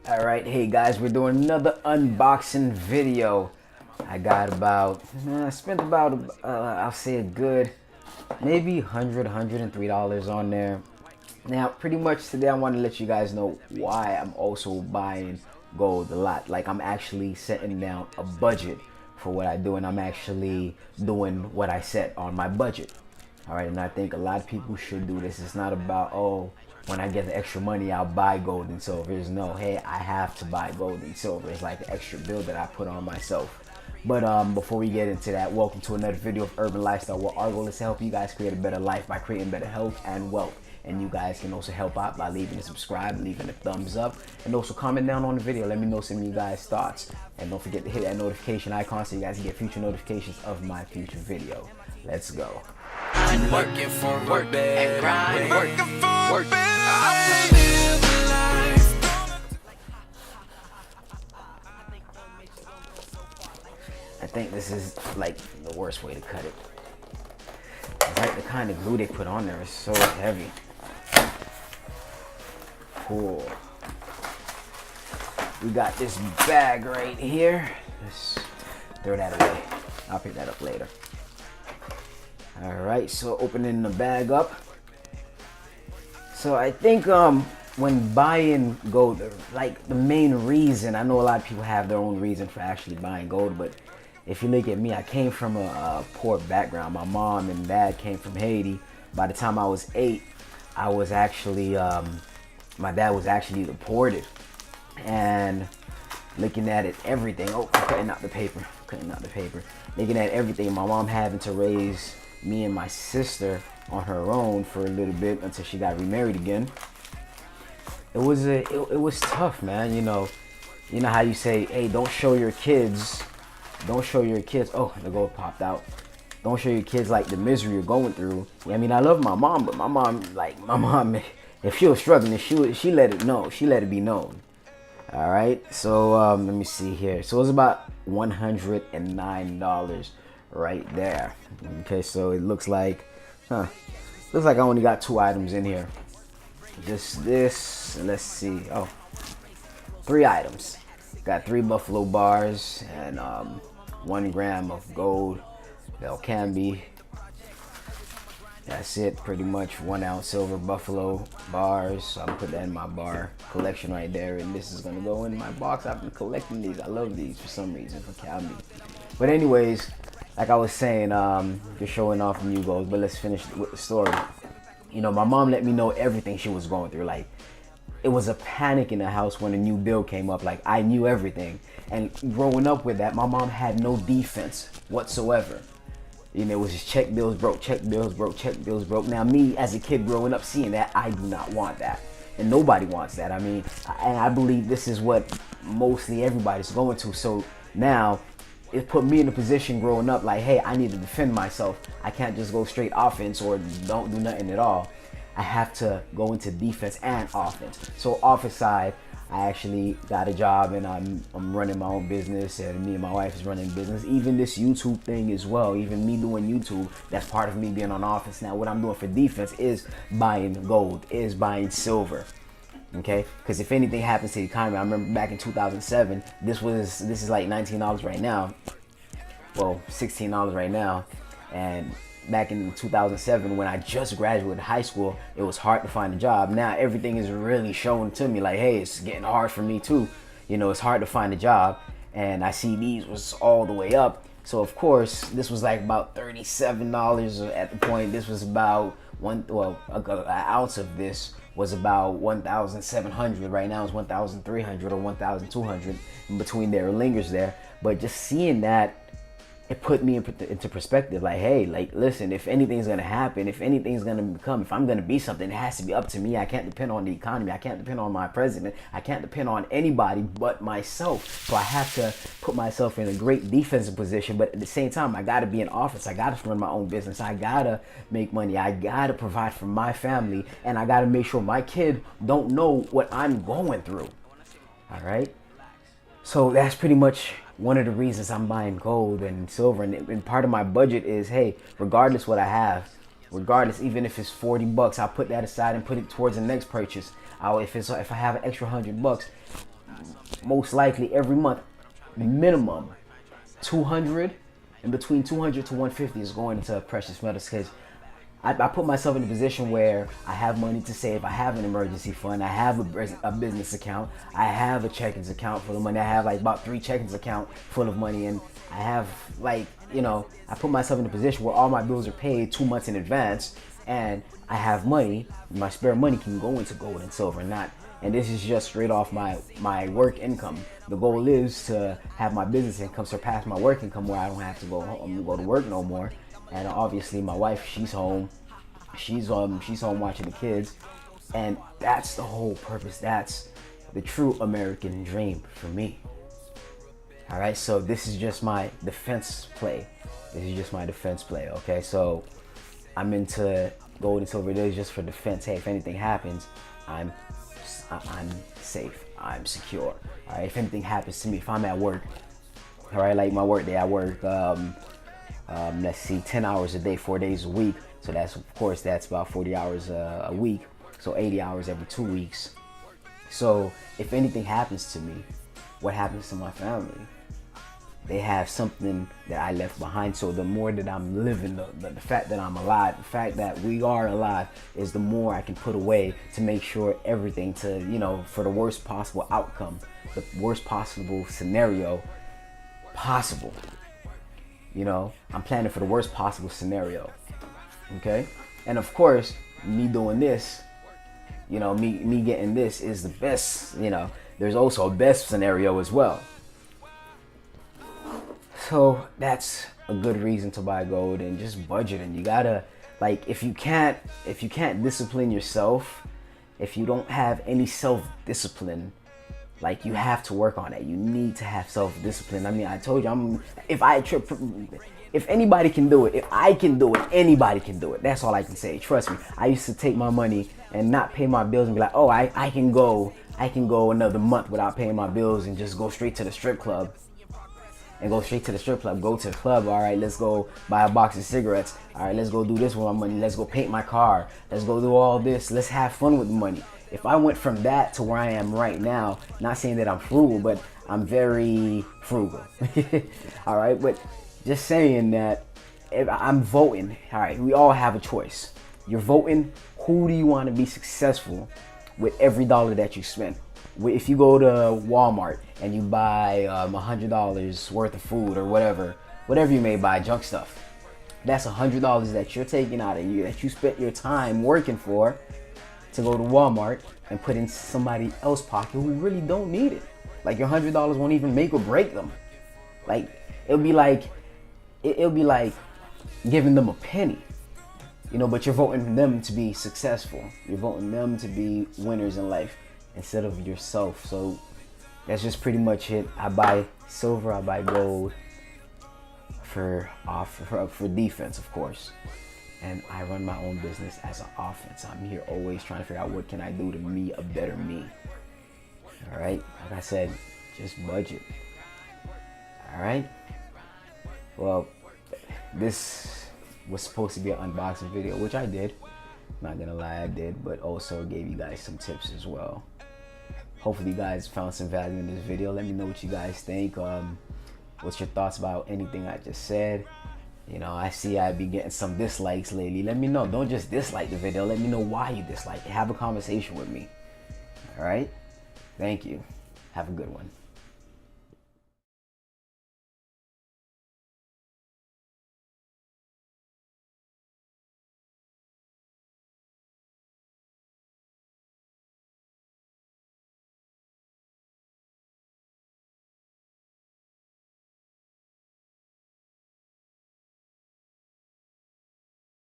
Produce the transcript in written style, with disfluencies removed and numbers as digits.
Alright, hey guys, we're doing another unboxing video. I got about, I spent about, I'll say a good, maybe $103 on there. Now, pretty much today I want to let you guys know why I'm also buying gold a lot. Like, I'm actually setting down a budget for what I do, and I'm actually doing what I set on my budget. Alright, and I think a lot of people should do this. It's not about, oh, when I get the extra money, I'll buy gold and silver. There's no, hey, I have to buy gold and silver. It's like the extra bill that I put on myself. But before we get into that, welcome to another video of Urban Lifestyle, where our goal is to help you guys create a better life by creating better health and wealth. And you guys can also help out by leaving a subscribe, leaving a thumbs up, and also comment down on the video. Let me know some of you guys' thoughts. And don't forget to hit that notification icon so you guys can get future notifications of my future video. Let's go. I'm working for work, babe. Working for work, babe. I think this is like the worst way to cut it. It's like the kind of glue they put on there is so heavy. Cool. We got this bag right here. Let's throw that away. I'll pick that up later. All right, so opening the bag up. So I think when buying gold, like the main reason, I know a lot of people have their own reason for actually buying gold, but if you look at me, I came from a poor background. My mom and dad came from Haiti. By the time I was 8, I was actually, my dad was actually deported. And looking at it, everything, oh, I'm cutting out the paper. Looking at everything, my mom having to raise me and my sister on her own for a little bit until she got remarried again. It was tough, man. You know how you say, hey, don't show your kids, oh, the gold popped out. Don't show your kids like the misery you're going through. I mean, I love my mom, but my mom, if she was struggling, she let it know. She let it be known. All right, so let me see here. So it was about $109 right there. Okay, so it looks like, looks like I only got 2 items in here. Just this, let's see. Oh, 3 items. Got 3 buffalo bars and 1 gram of gold. Canby. That's it, pretty much. 1 ounce silver buffalo bars. So I'm put that in my bar collection right there, and this is gonna go in my box. I've been collecting these. I love these for some reason for Canby. But anyways, like I was saying, just showing off new goals. But let's finish with the story. You know, my mom let me know everything she was going through. Like, it was a panic in the house when a new bill came up. Like, I knew everything. And growing up with that, my mom had no defense whatsoever. You know, it was just check bills broke, check bills broke, check bills broke. Now, me as a kid growing up seeing that, I do not want that. And nobody wants that. I mean, and I believe this is what mostly everybody's going to. So now, it put me in a position growing up like, hey, I need to defend myself. I can't just go straight offense or don't do nothing at all. I have to go into defense and offense. So offense side, I actually got a job and I'm running my own business, and me and my wife is running business. Even this YouTube thing as well, even me doing YouTube, that's part of me being on offense. Now what I'm doing for defense is buying gold, is buying silver. Okay, because if anything happens to the economy, I remember back in 2007, this is like $19 right now, well, $16 right now, and back in 2007 when I just graduated high school, it was hard to find a job. Now everything is really showing to me like, hey, it's getting hard for me too. You know, it's hard to find a job, and I see these was all the way up. So of course, this was like about $37 at the point. This was about an ounce of this was about 1,700. Right now it's 1,300 or 1,200. In between there lingers there. But just seeing that, it put me into perspective. Like, hey, like, listen, if anything's gonna happen, if anything's gonna become, if I'm gonna be something, it has to be up to me. I can't depend on the economy. I can't depend on my president. I can't depend on anybody but myself. So I have to put myself in a great defensive position. But at the same time, I gotta be in office. I gotta run my own business. I gotta make money. I gotta provide for my family, and I gotta make sure my kid don't know what I'm going through. All right. So that's pretty much one of the reasons I'm buying gold and silver, and part of my budget is, hey, regardless what I have, regardless, even if it's 40 bucks, I'll put that aside and put it towards the next purchase. If I have an extra $100, most likely every month, minimum 200, and between 200 to 150 is going into precious metals, because I put myself in a position where I have money to save. I have an emergency fund. I have a business account. I have a checkings account full of money. I have like about 3 checkings account full of money, and I have like, you know, I put myself in a position where all my bills are paid 2 months in advance, and I have money. My spare money can go into gold and silver, and this is just straight off my work income. The goal is to have my business income surpass my work income, where I don't have to go to work no more. And obviously my wife, she's home. She's home watching the kids. And that's the whole purpose. That's the true American dream for me. All right, so this is just my defense play. Okay? So I'm into gold and silver days just for defense. Hey, if anything happens, I'm safe. I'm secure. All right, if anything happens to me, if I'm at work, all right, like my work day, I work, let's see, 10 hours a day, 4 days a week. So that's about 40 hours a week. So 80 hours every 2 weeks. So if anything happens to me, what happens to my family? They have something that I left behind. So the more that I'm living, the fact that I'm alive, the fact that we are alive, is the more I can put away to make sure everything to, you know, for the worst possible outcome, the worst possible scenario possible. You know, I'm planning for the worst possible scenario. Okay? And of course, me doing this, you know, me getting this is the best. You know, there's also a best scenario as well. So that's a good reason to buy gold, and just budgeting. You gotta, like, if you can't discipline yourself, if you don't have any self-discipline, like, you have to work on it. You need to have self-discipline. I mean, I told you, if anybody can do it, if I can do it, anybody can do it. That's all I can say. Trust me. I used to take my money and not pay my bills and be like, oh, I can go another month without paying my bills and just go straight to the strip club. Go to the club. All right, let's go buy a box of cigarettes. All right, let's go do this with my money. Let's go paint my car. Let's go do all this. Let's have fun with the money. If I went from that to where I am right now, not saying that I'm frugal, but I'm very frugal. All right, but just saying that if I'm voting. All right, we all have a choice. You're voting. Who do you want to be successful with every dollar that you spend? If you go to Walmart and you buy $100 worth of food or whatever you may buy, junk stuff, that's $100 that you're taking out of you, that you spent your time working for, to go to Walmart and put in somebody else's pocket who really don't need it. Like, your $100 won't even make or break them. Like, it'll be like giving them a penny, you know. But you're voting them to be successful. You're voting them to be winners in life instead of yourself. So that's just pretty much it. I buy silver, I buy gold for defense, of course. And I run my own business as an offense. I'm here always trying to figure out what can I do to me a better me. All right, like I said, just budget. All right. Well, this was supposed to be an unboxing video, which I did. Not gonna lie, I did, but also gave you guys some tips as well. Hopefully you guys found some value in this video. Let me know what you guys think. What's your thoughts about anything I just said? You know, I see I be getting some dislikes lately. Let me know. Don't just dislike the video. Let me know why you dislike it. Have a conversation with me. All right? Thank you. Have a good one.